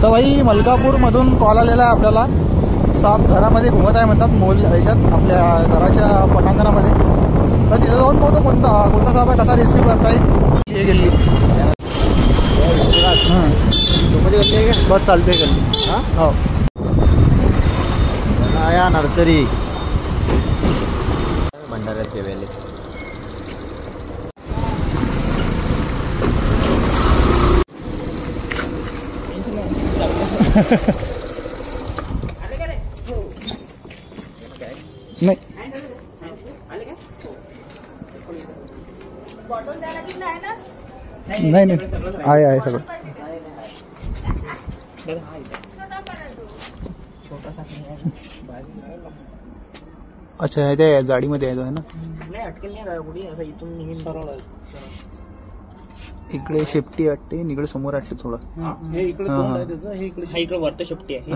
तर भाई मलकापूरमधून कॉल आलेला आहे आपल्याला. साप घरामध्ये घुमत आहे म्हणतात, मोल ह्याच्यात आपल्या घराच्या पटांगणामध्ये. तर तिथं जाऊन बघतो कोणता साप आहे, कसा रेस्क्यू करता येईल. हे गेली बस चालते गल्ली. हो या नर्सरी भंडाऱ्याचे वेले. नाही नाही नाही आहे सगळं. अच्छा ते जाडीमध्ये आहे ना. इकडे शेपटी वाटते, इकडे समोर वाटते थोडं. इकडे वरत शेपटी आहे.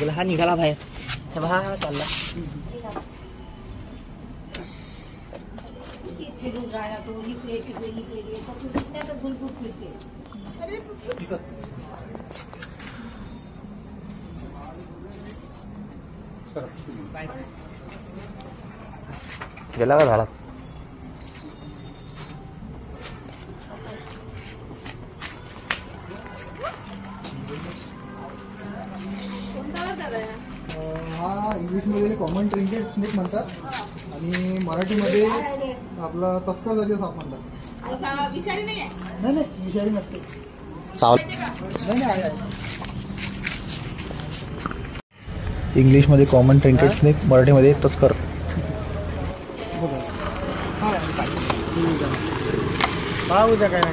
हा निघाला बाहेर. हा चालला. गेला का झाला. हा इंग्लिशमध्ये कॉमन ट्रिंकेट स्नेक म्हणतात आणि मराठीमध्ये आपला तस्कर जातीय साप म्हणतात. विषारी नाही नाही विषारी नसते. नाही आहे. इंग्लिशमध्ये कॉमन ट्रिंकेट स्नेक, मराठीमध्ये तस्कर. उद्या काय ना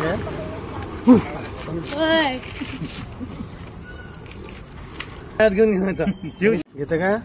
काय घेऊन घेऊन येतं का.